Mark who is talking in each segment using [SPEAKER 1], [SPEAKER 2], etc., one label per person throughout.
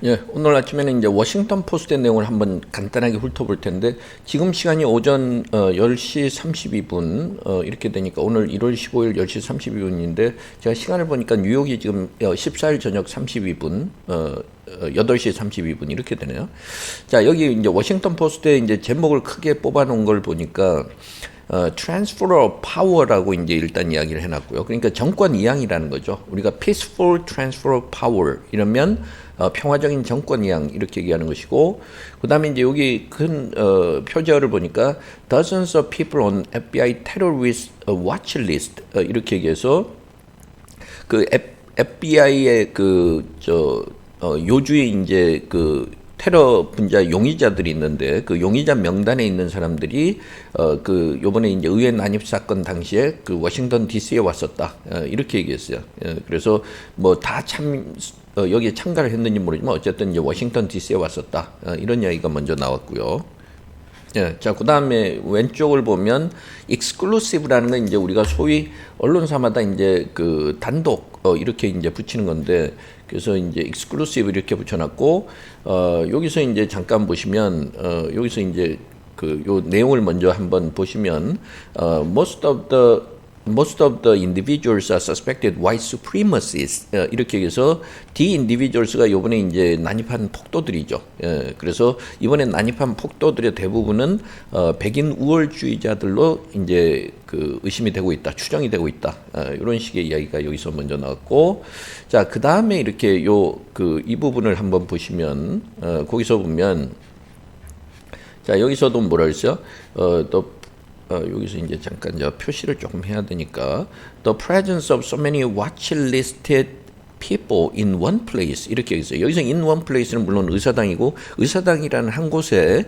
[SPEAKER 1] 예, 오늘 아침에는 이제 워싱턴 포스트의 내용을 한번 간단하게 훑어볼 텐데, 지금 시간이 오전 10시 32분, 이렇게 되니까 오늘 1월 15일 10시 32분인데, 제가 시간을 보니까 뉴욕이 지금 14일 저녁 32분, 8시 32분 이렇게 되네요. 자, 여기 이제 워싱턴 포스트에 이제 제목을 크게 뽑아놓은 걸 보니까, transfer of power라고 이제 일단 이야기를 해놨고요. 그러니까 정권 이양이라는 거죠. 우리가 peaceful transfer of power 이러면 평화적인 정권 이양 이렇게 얘기하는 것이고, 그 다음에 이제 여기 큰 표제어를 보니까 dozens of people on FBI terrorist watch list 이렇게 얘기해서 그 FBI의 요주의 이제 그 테러 분자 용의자들이 있는데 그 용의자 명단에 있는 사람들이 그 요번에 이제 의회 난입 사건 당시에 그 워싱턴 DC에 왔었다 이렇게 얘기했어요. 그래서 뭐 다 여기에 참가를 했는지 모르지만 어쨌든 이제 워싱턴 DC에 왔었다 이런 이야기가 먼저 나왔고요. 예, 자, 그 다음에 왼쪽을 보면 exclusive라는 건 이제 우리가 소위 언론사마다 이제 그 단독 이렇게 이제 붙이는 건데, 그래서 이제 exclusive 이렇게 붙여놨고, 여기서 이제 잠깐 보시면 여기서 이제 그 요 내용을 먼저 한번 보시면 most of the individuals are suspected white supremacists 이렇게 해서 the individuals가 이번에 이제 난입한 폭도들이죠. 그래서 이번에 난입한 폭도들의 대부분은 백인 우월주의자들로 이제 그 의심이 되고 있다, 추정이 되고 있다. 이런 식의 이야기가 여기서 먼저 나왔고, 자, 그 다음에 이렇게 이 부분을 한번 보시면 거기서 보면, 자, 여기서도 뭐라 그랬어요? 여기서 이제 잠깐 표시를 조금 해야 되니까 the presence of so many watchlisted people in one place 이렇게 있어요. 여기서 in one place는 물론 의사당이고, 의사당이라는 한 곳에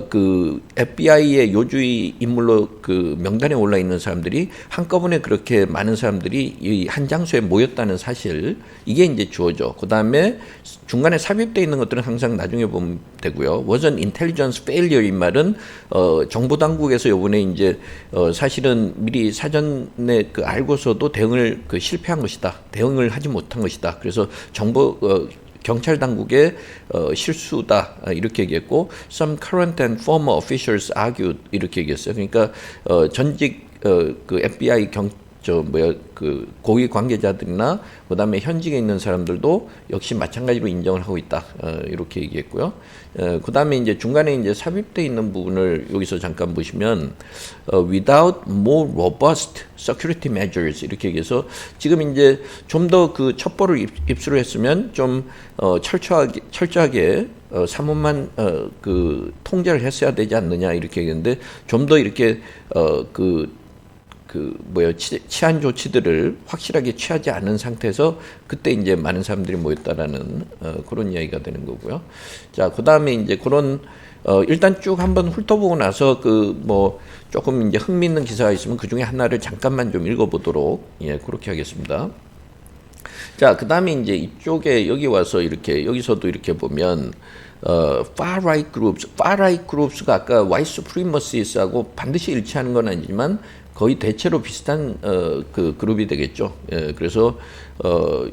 [SPEAKER 1] 그 FBI의 요주의 인물로 그 명단에 올라 있는 사람들이 한꺼번에 그렇게 많은 사람들이 이 한 장소에 모였다는 사실, 이게 이제 주어져. 그 다음에 중간에 삽입되어 있는 것들은 항상 나중에 보면 되고요. wasn't intelligence failure 이 말은 정보 당국에서 요번에 이제 사실은 미리 사전에 그 알고서도 대응을 실패한 것이다. 대응을 하지 못한 것이다. 그래서 경찰 당국의 실수다 이렇게 얘기했고, some current and former officials argued 이렇게 얘기했어요. 그러니까 전직 그 FBI 그 고위 관계자들이나 그다음에 현직에 있는 사람들도 역시 마찬가지로 인정을 하고 있다 이렇게 얘기했고요. 그다음에 이제 중간에 이제 삽입되어 있는 부분을 여기서 잠깐 보시면 without more robust security measures 이렇게 얘기해서, 지금 이제 좀 더 그 첩보를 입수를 했으면 좀 철저하게 사문만 그 통제를 했어야 되지 않느냐 이렇게 얘기했는데, 좀 더 이렇게 치안 조치들을 확실하게 취하지 않은 상태에서 그때 이제 많은 사람들이 모였다라는 그런 이야기가 되는 거고요. 자, 그 다음에 이제 그런 일단 쭉 한번 훑어보고 나서 조금 이제 흥미있는 기사가 있으면 그 중에 하나를 잠깐만 좀 읽어보도록 그렇게 하겠습니다. 자, 그 다음에 이제 이쪽에 여기 와서 여기서도 이렇게 보면 far right groups가 아까 white supremacies하고 반드시 일치하는 건 아니지만 거의 대체로 비슷한 그 그룹이 되겠죠. 그래서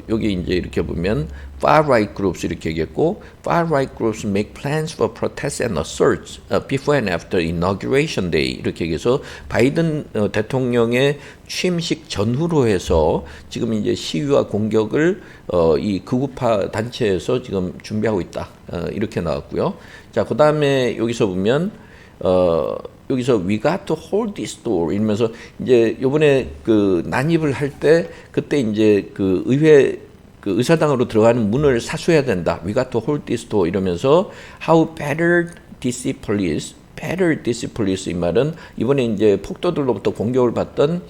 [SPEAKER 1] 여기 이제 이렇게 보면 far right groups 이렇게 얘기했고, far right groups make plans for protests and assaults before and after inauguration day 이렇게 얘기해서 바이든 대통령의 취임식 전후로 해서 지금 이제 시위와 공격을 이 극우파 단체에서 지금 준비하고 있다 이렇게 나왔고요. 자, 그 다음에 여기서 보면 여기서 we got to hold this door 이러면서 이제 요번에 그 난입을 할 때 그때 이제 그 의사당으로 들어가는 문을 사수해야 된다. We got to hold this door 이러면서 how better DC police 이 말은 이번에 이제 폭도들로부터 공격을 받던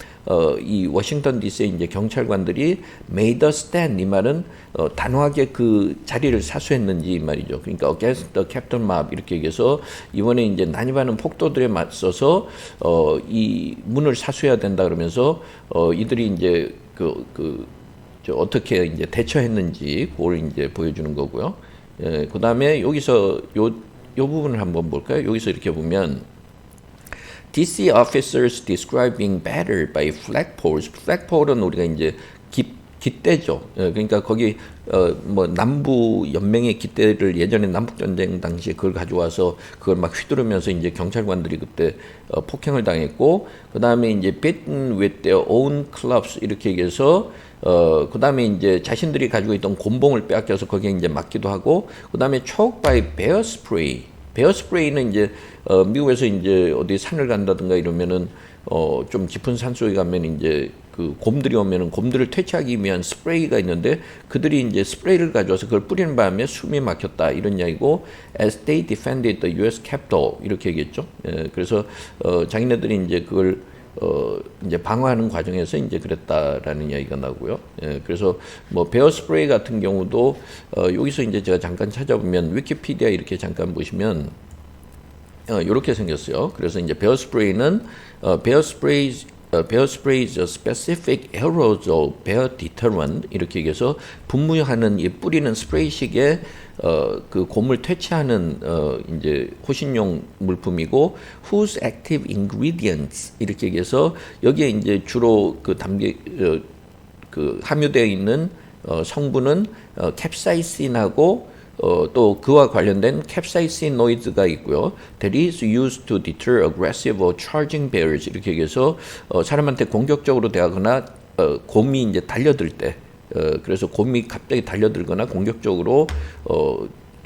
[SPEAKER 1] 이 워싱턴 DC의 이제 경찰관들이 made a stand 이 말은 단호하게 그 자리를 사수했는지 이 말이죠. 그러니까 against the Capitol mob 이렇게 얘기해서 이번에 이제 난입하는 폭도들에 맞서서 이 문을 사수해야 된다 그러면서 이들이 이제 어떻게 이제 대처했는지 그걸 이제 보여주는 거고요. 그 다음에 여기서 요 부분을 한번 볼까요? 여기서 이렇게 보면 DC officers described being battered by flagpoles. flagpole은 우리가 이제 깃대죠. 그러니까 거기 뭐 남부 연맹의 깃대를 예전에 남북 전쟁 당시에 그걸 가져와서 그걸 막 휘두르면서 이제 경찰관들이 그때 폭행을 당했고, 그 다음에 이제 beaten with their own clubs 이렇게 얘기해서 그 다음에 이제 자신들이 가지고 있던 곤봉을 빼앗겨서 거기에 이제 맞기도 하고, 그 다음에 choked by bear spray. 베어 스프레이는 이제 미국에서 이제 어디 산을 간다든가 이러면은 좀 깊은 산 속에 가면 이제 그 곰들이 오면은 곰들을 퇴치하기 위한 스프레이가 있는데, 그들이 이제 스프레이를 가져와서 그걸 뿌리는 바람에 숨이 막혔다 이런 이야기고, as they defended the U.S. Capitol 이렇게 얘기했죠. 그래서 자기네들이 이제 그걸 이제 방어하는 과정에서 이제 그랬다라는 이야기가 나오고요. 그래서 뭐 베어 스프레이 같은 경우도 여기서 이제 제가 잠깐 찾아보면 위키피디아 이렇게 잠깐 보시면 이렇게 생겼어요. 그래서 이제 베어 스프레이는 베어 스프레이 is a specific aerosol bear deterrent 이렇게 얘기해서 분무하는 이 뿌리는 스프레이식의 그 곰을 퇴치하는 이제 호신용 물품이고, whose active ingredients 이렇게 얘기해서 여기에 이제 주로 그 그 함유되어 있는 성분은 캡사이신하고 또 그와 관련된 캡사이시노이드가 있고요. That is used to deter aggressive or charging bears 이렇게 얘기해서 사람한테 공격적으로 대하거나 곰이 이제 달려들 때, 그래서 곰이 갑자기 달려들거나 공격적으로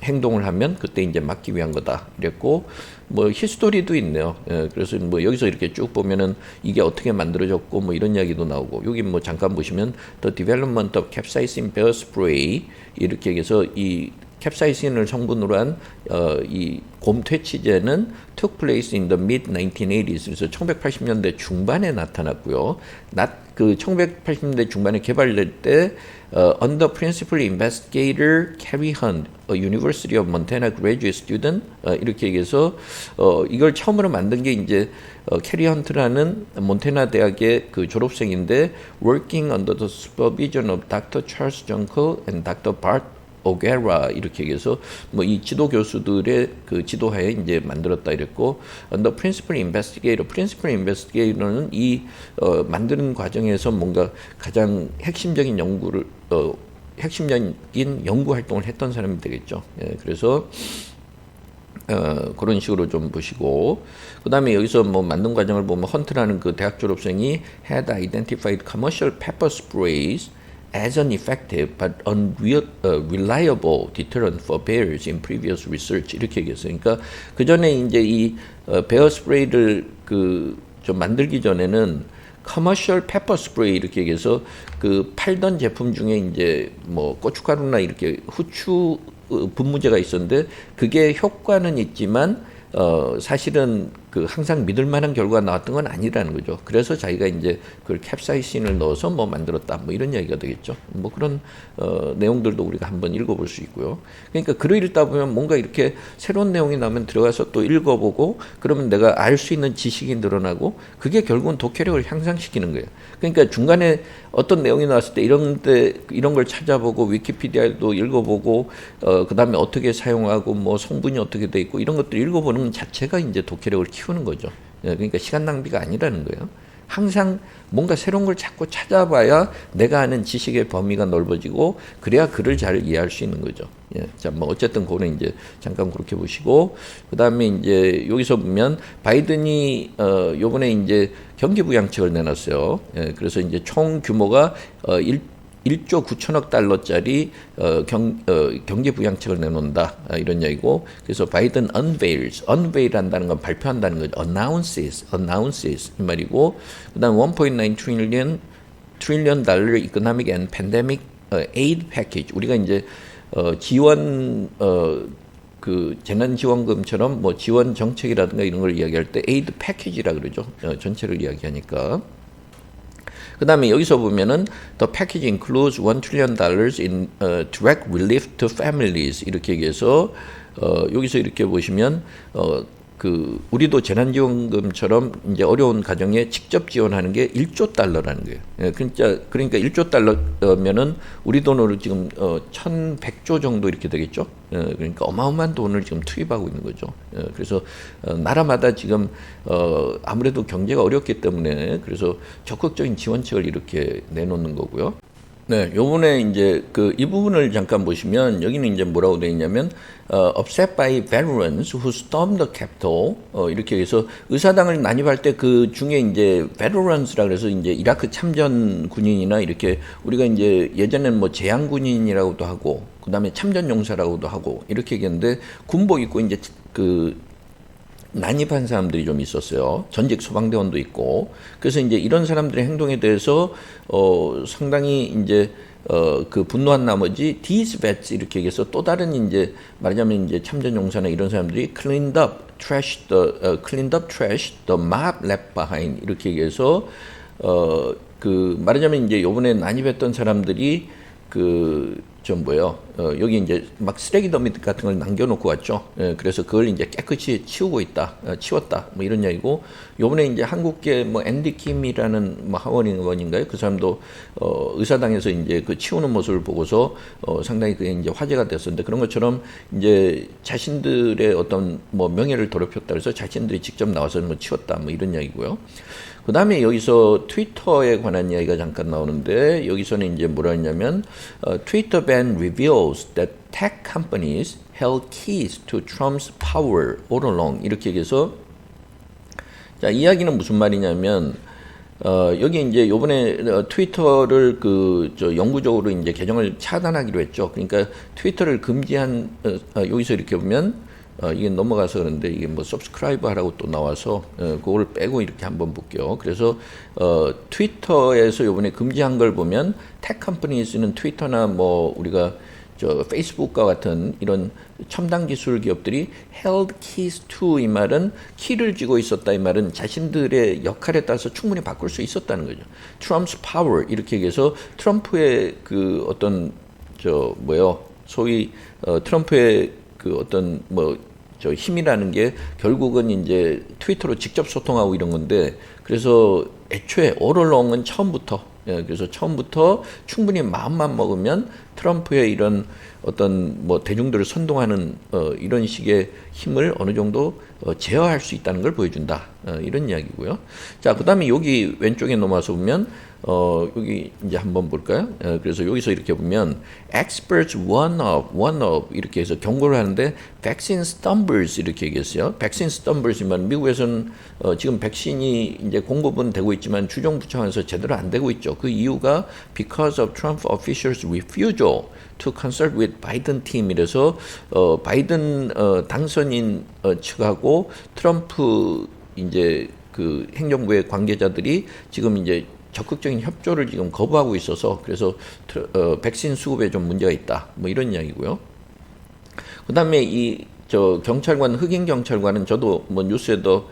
[SPEAKER 1] 행동을 하면 그때 이제 막기 위한 거다 이랬고, 뭐 히스토리도 있네요. 그래서 뭐 여기서 이렇게 쭉 보면은 이게 어떻게 만들어졌고 뭐 이런 이야기도 나오고, 여기 뭐 잠깐 보시면 The development of capsaicin bear spray 이렇게 얘기해서 이 캡사이신을 성분으로 한 이 곰 퇴치제는 took place in the mid 1980s. 그래서 1980년대 중반에 나타났고요. 그 1980년대 중반에 개발될 때 under principal investigator Cary Hunt, a University of Montana graduate student 이렇게 얘기해서 이걸 처음으로 만든 게 이제 캐리 헌트라는 몬테나 대학의 그 졸업생인데, working under the supervision of Dr. Charles Junker and Dr. Bart 오게라 이렇게 얘기해서 뭐 이 지도 교수들의 그 지도하에 이제 만들었다 이랬고, the principal investigator는 이 만드는 과정에서 뭔가 가장 핵심적인 연구를 핵심적인 연구 활동을 했던 사람이 되겠죠. 그래서 그런 식으로 좀 보시고, 그 다음에 여기서 뭐 만든 과정을 보면 헌트라는 그 대학 졸업생이 had identified commercial pepper sprays as an effective but unreliable deterrent for bears in previous research 이렇게 얘기했어요. 그러니까 그 전에 이제 이 베어 스프레이를 그 좀 만들기 전에는 커머셜 페퍼 스프레이 이렇게 얘기해서 그 팔던 제품 중에 이제 뭐 고춧가루나 이렇게 후추 분무제가 있었는데, 그게 효과는 있지만 사실은 그 항상 믿을 만한 결과가 나왔던 건 아니라는 거죠. 그래서 자기가 이제 그걸 캡사이신을 넣어서 뭐 만들었다 뭐 이런 이야기가 되겠죠. 뭐 그런 내용들도 우리가 한번 읽어볼 수 있고요. 그러니까 글을 읽다 보면 뭔가 이렇게 새로운 내용이 나오면 들어가서 또 읽어보고, 그러면 내가 알 수 있는 지식이 늘어나고, 그게 결국은 독해력을 향상시키는 거예요. 그러니까 중간에 어떤 내용이 나왔을 때 이런 걸 찾아보고 위키피디아도 읽어보고 그 다음에 어떻게 사용하고 뭐 성분이 어떻게 돼 있고 이런 것들 읽어보는 것 자체가 이제 독해력을 키우는 거죠. 그러니까 시간 낭비가 아니라는 거예요. 항상 뭔가 새로운 걸 자꾸 찾아봐야 내가 아는 지식의 범위가 넓어지고, 그래야 글을 잘 이해할 수 있는 거죠. 자, 뭐 어쨌든 그거는 이제 잠깐 그렇게 보시고, 그 다음에 이제 여기서 보면 바이든이 요번에 이제 경기부양책을 내놨어요. 그래서 이제 총 규모가 1조 9천억 달러짜리 경제 부양책을 내놓는다 이런 얘기고, 그래서 바이든 unveil 한다는 건 발표한다는 거죠. announces 이 말이고, 그다음 1.9 trillion 달러 economic and pandemic aid package, 우리가 이제 지원 그 재난지원금처럼 뭐 지원 정책이라든가 이런 걸 이야기할 때 에이드 패키지라 그러죠. 전체를 이야기하니까. 그 다음에 여기서 보면은 the package includes $1 trillion in direct relief to families 이렇게 얘기해서 여기서 이렇게 보시면 그 우리도 재난지원금처럼 이제 어려운 가정에 직접 지원하는 게 1조 달러라는 거예요. 그러니까 1조 달러면은 우리 돈으로 지금 1,100조 정도 이렇게 되겠죠. 그러니까 어마어마한 돈을 지금 투입하고 있는 거죠. 그래서 나라마다 지금 아무래도 경제가 어렵기 때문에 그래서 적극적인 지원책을 이렇게 내놓는 거고요. 네, 요번에 이제 그 이 부분을 잠깐 보시면 여기는 이제 뭐라고 되어 있냐면 upset by veterans who stormed the Capitol 이렇게 해서 의사당을 난입할 때 그 중에 이제 veterans라 그래서 이제 이라크 참전 군인이나 이렇게 우리가 이제 예전에는 뭐 재향 군인이라고도 하고 그다음에 참전 용사라고도 하고 이렇게 얘기했는데 군복 입고 이제 그 난입한 사람들이 좀 있었어요. 전직 소방대원도 있고. 그래서 이제 이런 사람들의 행동에 대해서 상당히 이제 그 분노한 나머지 these vets 이렇게 얘기해서 또 다른 이제 말하자면 이제 참전 용사나 이런 사람들이 cleaned up trash the mob left behind 이렇게 얘기해서 그 말하자면 이제 요번에 난입했던 사람들이 좀 뭐요? 여기 이제 막 쓰레기 더미 같은 걸 남겨놓고 왔죠. 그래서 그걸 이제 깨끗이 치우고 있다, 치웠다, 뭐 이런 이야기고. 요번에 이제 한국계 뭐 앤디 킴이라는 뭐 하원의원인가요? 그 사람도 의사당에서 이제 그 치우는 모습을 보고서 상당히 그게 이제 화제가 됐었는데 그런 것처럼 이제 자신들의 어떤 뭐 명예를 더럽혔다 그래서 자신들이 직접 나와서 뭐 치웠다, 뭐 이런 이야기고요. 그 다음에 여기서 트위터에 관한 이야기가 잠깐 나오는데 여기서는 이제 뭐라 했냐면 Twitter ban reveals that tech companies held keys to Trump's power all along 이렇게 얘기해서 자, 이야기는 무슨 말이냐면 여기 이제 요번에 트위터를 영구적으로 이제 계정을 차단하기로 했죠. 그러니까 트위터를 금지한 여기서 이렇게 보면 이게 넘어가서 그런데 이게 뭐 subscribe 하라고 또 나와서 그걸 빼고 이렇게 한번 볼게요. 그래서 트위터에서 요번에 금지한 걸 보면 tech companies는 트위터나 뭐 우리가 페이스북과 같은 이런 첨단 기술 기업들이 held keys to 이 말은 키를 쥐고 있었다 이 말은 자신들의 역할에 따라서 충분히 바꿀 수 있었다는 거죠. Trump's power 이렇게 얘기해서 트럼프의 그 어떤 소위 트럼프의 그 어떤 힘이라는 게 결국은 이제 트위터로 직접 소통하고 이런 건데 그래서 애초에 all 처음부터 그래서 처음부터 충분히 마음만 먹으면 트럼프의 이런 어떤 뭐 대중들을 선동하는 이런 식의 힘을 어느 정도 제어할 수 있다는 걸 보여준다 이런 이야기고요. 자, 그다음에 여기 왼쪽에 넘어와서 보면 여기 이제 한번 볼까요? 그래서 여기서 이렇게 보면 experts warn of 이렇게 해서 경고를 하는데 vaccine stumbles 이렇게 얘기했어요. vaccine stumbles이면 미국에서는 지금 백신이 이제 공급은 되고 있지만 주정부처에서 제대로 안 되고 있죠. 그 이유가 because of Trump officials' refusal to consult with Biden team 이래서 바이든 당선인 측하고 트럼프 이제 그 행정부의 관계자들이 지금 이제 적극적인 협조를 지금 거부하고 있어서 그래서 백신 수급에 좀 문제가 있다. 뭐 이런 이야기고요. 그다음에 경찰관 흑인 경찰관은 저도 뭐 뉴스에도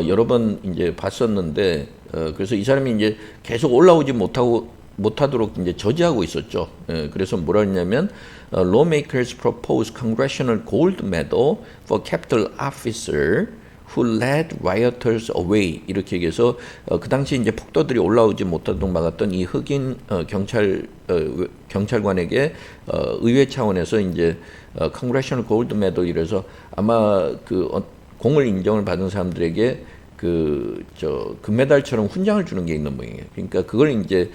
[SPEAKER 1] 여러 번 이제 봤었는데 그래서 이 사람이 이제 계속 올라오지 못하도록 이제 저지하고 있었죠. 그래서 뭐라 했냐면 lawmakers propose congressional gold medal for Capitol officer who led rioters away 이렇게 얘기해서 그 당시 이제 폭도들이 올라오지 못하도록 막았던 이 흑인 경찰관에게 의회 차원에서 이제 congressional gold medal 이래서 아마 공을 인정을 받은 사람들에게 금메달처럼 훈장을 주는 게 있는 모양이에요. 그러니까 그걸 이제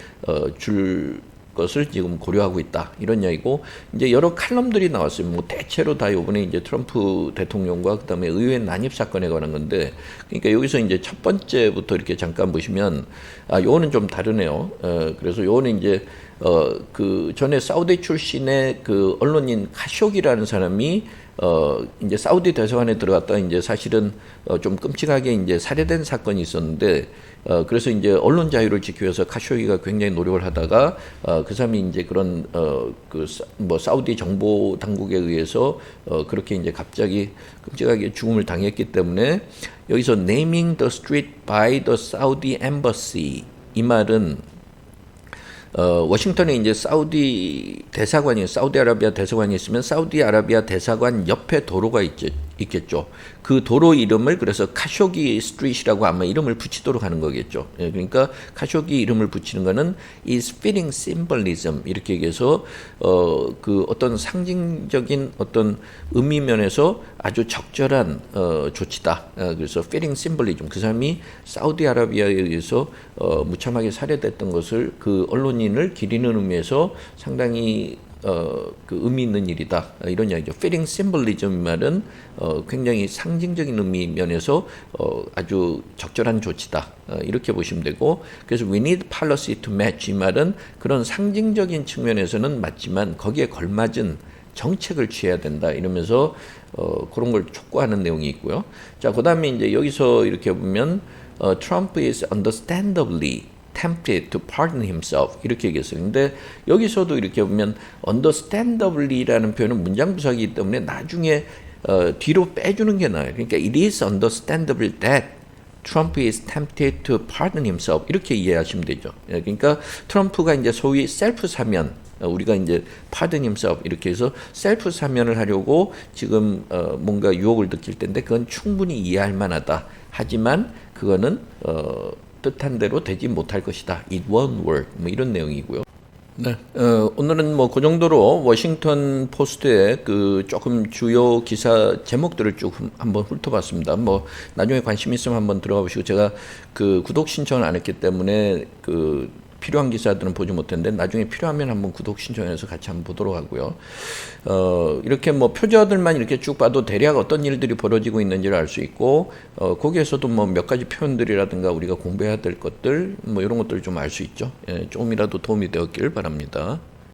[SPEAKER 1] 줄 것을 지금 고려하고 있다 이런 이야기고 이제 여러 칼럼들이 나왔어요. 뭐 대체로 다 요번에 이제 트럼프 대통령과 그다음에 의회 난입 사건에 관한 건데 그러니까 여기서 이제 첫 번째부터 이렇게 잠깐 보시면 요거는 좀 다르네요. 그래서 요거는 이제 그 전에 사우디 출신의 그 언론인 카쇼기라는 사람이 이제 사우디 대사관에 들어갔다 이제 사실은 좀 끔찍하게 이제 살해된 사건이 있었는데 그래서 이제 언론 자유를 지키기 위해서 카쇼기가 굉장히 노력을 하다가 그 사람이 이제 그런 뭐 사우디 정보 당국에 의해서 그렇게 이제 갑자기 끔찍하게 죽음을 당했기 때문에 여기서 naming the street by the Saudi embassy 이 말은 워싱턴에 이제 사우디아라비아 대사관이 있으면 사우디아라비아 대사관 옆에 도로가 있겠죠. 그 도로 이름을 그래서 카쇼기 스트리트라고 아마 이름을 붙이도록 하는 거겠죠. 예, 그러니까 카쇼기 이름을 붙이는 거는 is fitting symbolism 이렇게 얘기해서 그 어떤 상징적인 어떤 의미 면에서 아주 적절한 조치다. 그래서 fitting symbolism 그 사람이 사우디아라비아에 의해서 무참하게 살해됐던 것을 그 언론인을 기리는 의미에서 상당히 그 의미 있는 일이다 이런 이야기죠. fitting symbolism 말은 굉장히 상징적인 의미 면에서 아주 적절한 조치다 이렇게 보시면 되고 그래서 we need policy to match 이 말은 그런 상징적인 측면에서는 맞지만 거기에 걸맞은 정책을 취해야 된다 이러면서 그런 걸 촉구하는 내용이 있고요. 자, 그다음에 이제 여기서 이렇게 보면 Trump is understandably tempted to pardon himself 이렇게 얘기했어요. 근데 여기서도 이렇게 보면 understandably라는 표현은 문장 부사이기 때문에 나중에 뒤로 빼주는 게 나아요. 그러니까 it is understandable that Trump is tempted to pardon himself 이렇게 이해하시면 되죠. 그러니까 트럼프가 이제 소위 셀프 사면 우리가 이제 pardon himself 이렇게 해서 셀프 사면을 하려고 지금 뭔가 유혹을 느낄 텐데 그건 충분히 이해할 만하다. 하지만 그거는 뜻한 대로 되지 못할 것이다. It won't work. 뭐 이런 내용이고요. 네, 오늘은 뭐 그 정도로 워싱턴 포스트의 그 조금 주요 기사 제목들을 쭉 한번 훑어봤습니다. 뭐 나중에 관심 있으면 한번 들어가 보시고 제가 그 구독 신청을 안 했기 때문에 그 필요한 기사들은 보지 못했는데 나중에 필요하면 한번 구독 신청해서 같이 한번 보도록 하고요. 이렇게 뭐 표저들만 이렇게 쭉 봐도 대략 어떤 일들이 벌어지고 있는지를 알 수 있고 거기에서도 뭐 몇 가지 표현들이라든가 우리가 공부해야 될 것들 뭐 이런 것들을 좀 알 수 있죠. 예, 조금이라도 도움이 되었길 바랍니다.